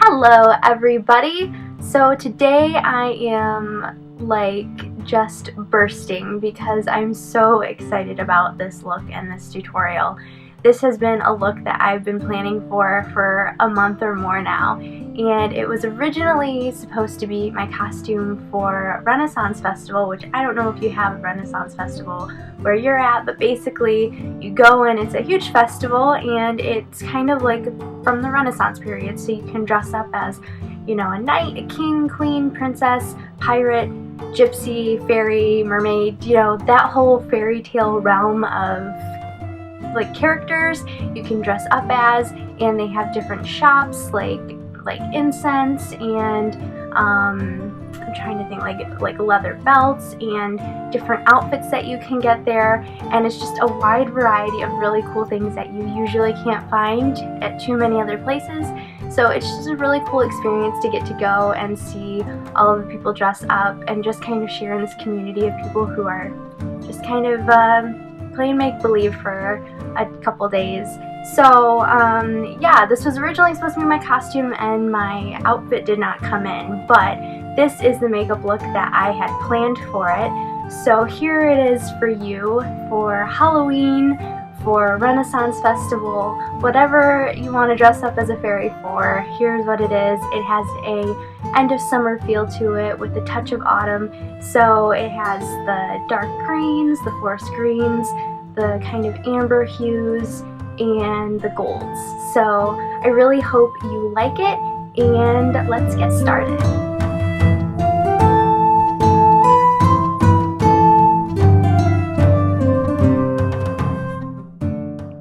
Hello everybody! So today I am like just bursting because I'm so excited about this look and this tutorial. This has been a look that I've been planning for a month or more now, and it was originally supposed to be my costume for Renaissance Festival, which I don't know if you have a Renaissance Festival where you're at, but basically you go and it's a huge festival and it's kind of like from the Renaissance period, so you can dress up as, you know, a knight, a king, queen, princess, pirate, gypsy, fairy, mermaid, you know, that whole fairy tale realm of like characters you can dress up as, and they have different shops like incense and I'm trying to think like leather belts and different outfits that you can get there, and it's just a wide variety of really cool things that you usually can't find at too many other places. So it's just a really cool experience to get to go and see all of the people dress up and just kind of share in this community of people who are just kind of playing make-believe for a couple days. So yeah, this was originally supposed to be my costume and my outfit did not come in, but this is the makeup look that I had planned for it. So here it is for you for Halloween, for Renaissance Festival, whatever you want to dress up as a fairy for. Here's what it is. It has a end of summer feel to it with a touch of autumn. So it has the dark greens, the forest greens, the kind of amber hues, and the golds. So I really hope you like it, and let's get started.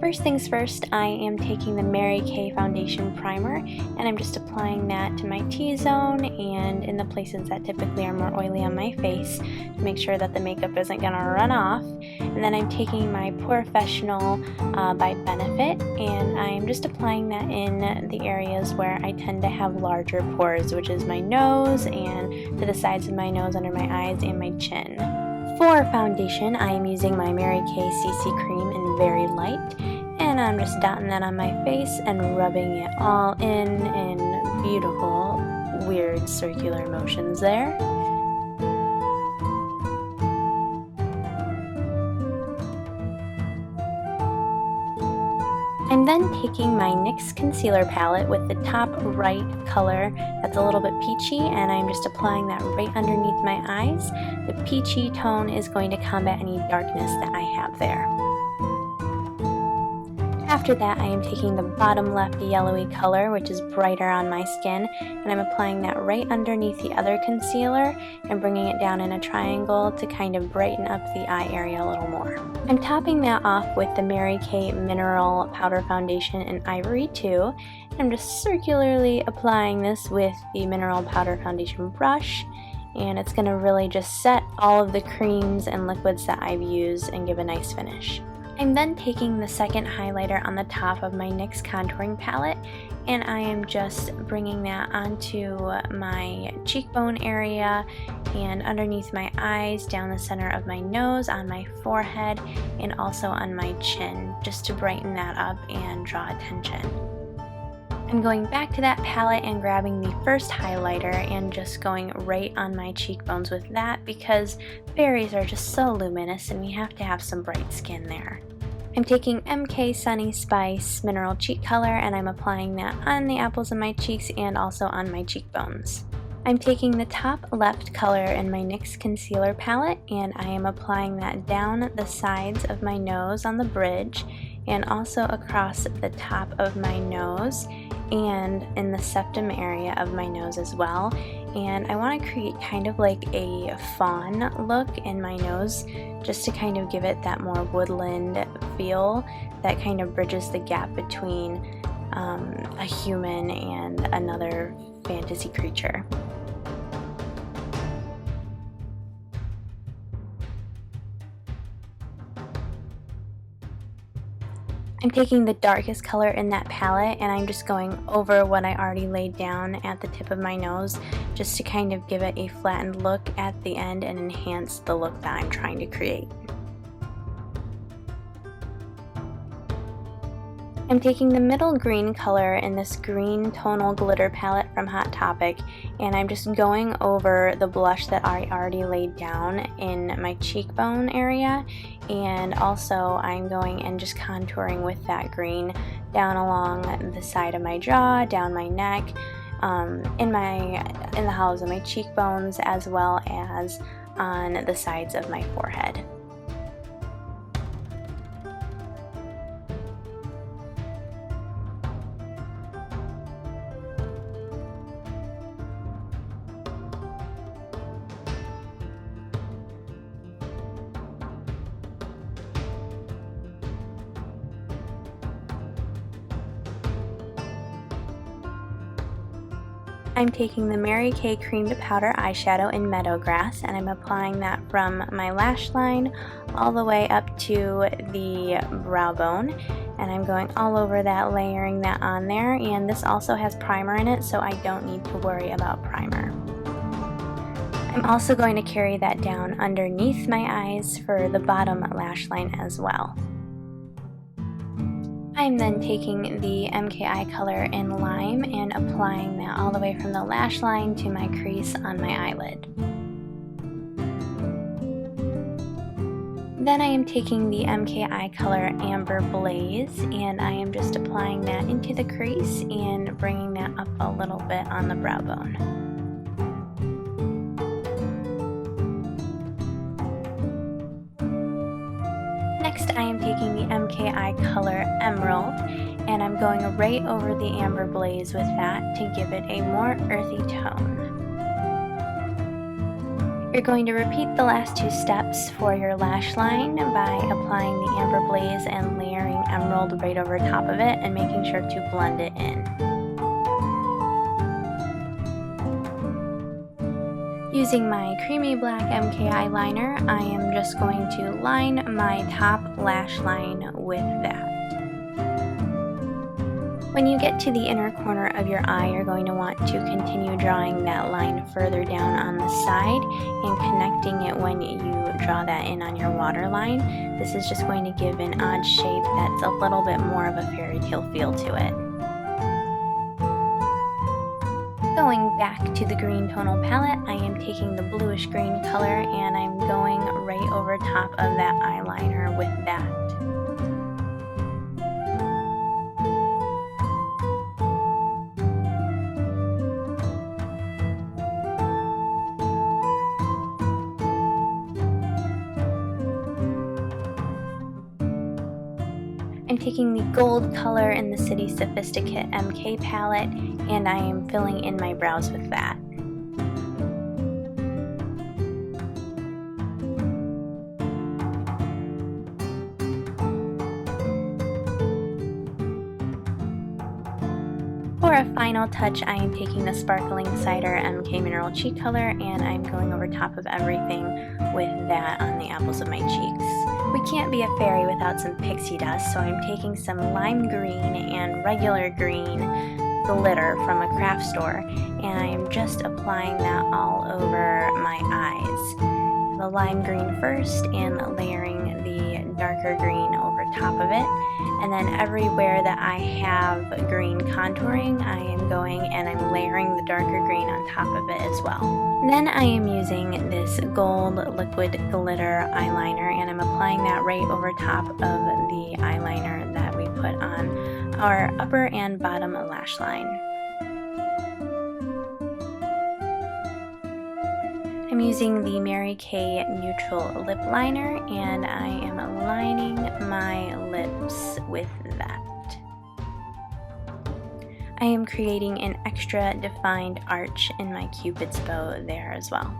First things first, I am taking the Mary Kay Foundation Primer, and I'm just applying that to my T-zone and in the places that typically are more oily on my face to make sure that the makeup isn't going to run off. And then I'm taking my POREfessional by Benefit, and I'm just applying that in the areas where I tend to have larger pores, which is my nose and to the sides of my nose, under my eyes, and my chin. For foundation, I am using my Mary Kay CC Cream in Very Light, and I'm just dotting that on my face and rubbing it all in beautiful, weird circular motions there. I'm then taking my NYX Concealer Palette with the top right color that's a little bit peachy, and I'm just applying that right underneath my eyes. The peachy tone is going to combat any darkness that I have there. After that, I am taking the bottom left yellowy color, which is brighter on my skin, and I'm applying that right underneath the other concealer and bringing it down in a triangle to kind of brighten up the eye area a little more. I'm topping that off with the Mary Kay Mineral Powder Foundation in Ivory 2, and I'm just circularly applying this with the Mineral Powder Foundation brush, and it's going to really just set all of the creams and liquids that I've used and give a nice finish. I'm then taking the second highlighter on the top of my NYX Contouring Palette, and I am just bringing that onto my cheekbone area and underneath my eyes, down the center of my nose, on my forehead, and also on my chin, just to brighten that up and draw attention. I'm going back to that palette and grabbing the first highlighter and just going right on my cheekbones with that, because fairies are just so luminous and we have to have some bright skin there. I'm taking MK Sunny Spice Mineral Cheek Color, and I'm applying that on the apples of my cheeks and also on my cheekbones. I'm taking the top left color in my NYX Concealer Palette, and I am applying that down the sides of my nose on the bridge, and also across the top of my nose and in the septum area of my nose as well. And I want to create kind of like a fawn look in my nose, just to kind of give it that more woodland feel that kind of bridges the gap between a human and another fantasy creature. I'm taking the darkest color in that palette, and I'm just going over what I already laid down at the tip of my nose, just to kind of give it a flattened look at the end and enhance the look that I'm trying to create. I'm taking the middle green color in this green tonal glitter palette from Hot Topic, and I'm just going over the blush that I already laid down in my cheekbone area, and also I'm going and just contouring with that green down along the side of my jaw, down my neck, in the hollows of my cheekbones, as well as on the sides of my forehead. I'm taking the Mary Kay Cream to Powder eyeshadow in Meadow Grass, and I'm applying that from my lash line all the way up to the brow bone, and I'm going all over that, layering that on there. And this also has primer in it, so I don't need to worry about primer. I'm also going to carry that down underneath my eyes for the bottom lash line as well. I'm then taking the MKI color in Lime and applying that all the way from the lash line to my crease on my eyelid. Then I am taking the MKI color Amber Blaze, and I am just applying that into the crease and bringing that up a little bit on the brow bone. Next, I am taking the MKI color Emerald, and I'm going right over the Amber Blaze with that to give it a more earthy tone. You're going to repeat the last two steps for your lash line by applying the Amber Blaze and layering Emerald right over top of it and making sure to blend it in. Using my creamy black MK eyeliner, I am just going to line my top lash line with that. When you get to the inner corner of your eye, you're going to want to continue drawing that line further down on the side and connecting it when you draw that in on your waterline. This is just going to give an odd shape that's a little bit more of a fairy tale feel to it. Going back to the green tonal palette, I am taking the bluish green color and I'm going right over top of that eyeliner with that. I'm taking the gold color in the City Sophisticate MK palette, and I am filling in my brows with that. For a final touch, I am taking the sparkling Cider MK Mineral Cheek Color, and I'm going over top of everything with that on the apples of my cheeks. We can't be a fairy without some pixie dust, so I'm taking some lime green and regular green glitter from a craft store, and I am just applying that all over my eyes. The lime green first and layering the darker green over top of it, and then everywhere that I have green contouring, I am going and I'm layering the darker green on top of it as well. Then I am using this gold liquid glitter eyeliner, and I'm applying that right over top of the eyeliner that we put on our upper and bottom lash line. I'm using the Mary Kay Neutral Lip Liner, and I am lining my lips with that. I am creating an extra defined arch in my Cupid's bow there as well.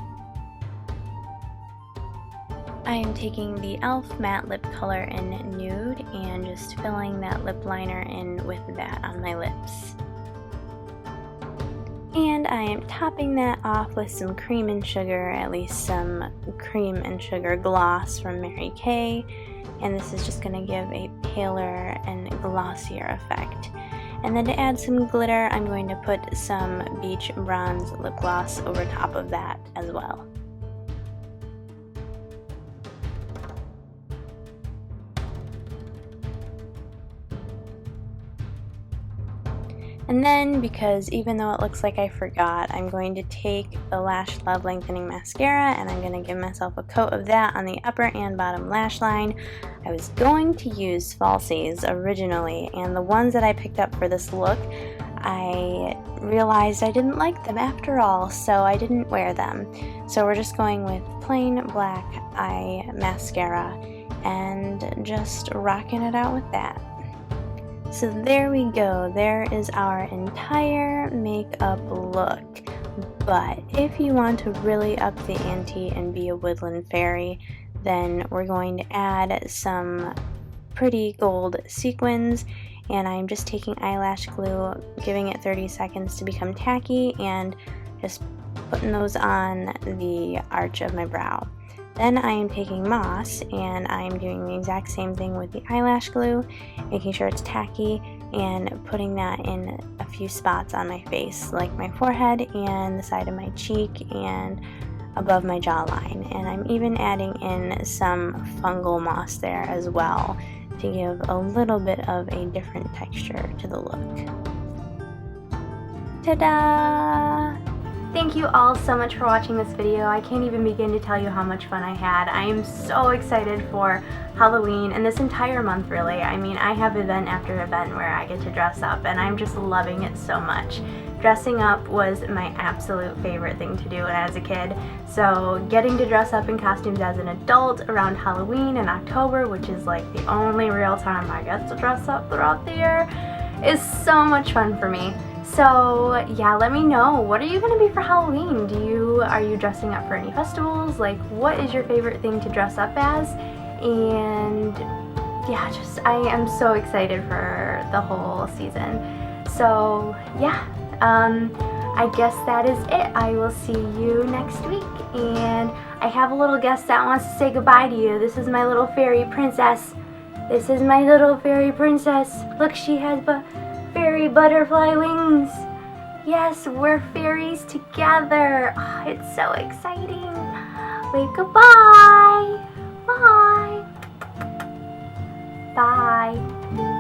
I am taking the e.l.f. matte lip color in Nude and just filling that lip liner in with that on my lips. And I am topping that off with some cream and sugar, at least some cream and sugar gloss from Mary Kay, and this is just going to give a paler and glossier effect. And then to add some glitter, I'm going to put some Beach Bronze lip gloss over top of that as well. And then, because even though it looks like I forgot, I'm going to take the Lash Love Lengthening Mascara and I'm going to give myself a coat of that on the upper and bottom lash line. I was going to use falsies originally, and the ones that I picked up for this look, I realized I didn't like them after all, so I didn't wear them. So we're just going with plain black eye mascara and just rocking it out with that. So there we go, there is our entire makeup look. But if you want to really up the ante and be a woodland fairy, then we're going to add some pretty gold sequins, and I'm just taking eyelash glue, giving it 30 seconds to become tacky, and just putting those on the arch of my brow. Then I am taking moss and I'm doing the exact same thing with the eyelash glue, making sure it's tacky and putting that in a few spots on my face, like my forehead and the side of my cheek and above my jawline. And I'm even adding in some fungal moss there as well to give a little bit of a different texture to the look. Ta-da! Thank you all so much for watching this video. I can't even begin to tell you how much fun I had. I am so excited for Halloween and this entire month, really. I mean, I have event after event where I get to dress up and I'm just loving it so much. Dressing up was my absolute favorite thing to do as a kid, so getting to dress up in costumes as an adult around Halloween in October, which is like the only real time I get to dress up throughout the year, is so much fun for me. So yeah, let me know, what are you going to be for Halloween? Are you dressing up for any festivals? Like, what is your favorite thing to dress up as? And yeah, I am so excited for the whole season. So yeah, I guess that is it. I will see you next week. And I have a little guest that wants to say goodbye to you. This is my little fairy princess. This is my little fairy princess. Look, she has fairy butterfly wings. Yes, we're fairies together. Oh, it's so exciting. Wait, goodbye. Bye. Bye.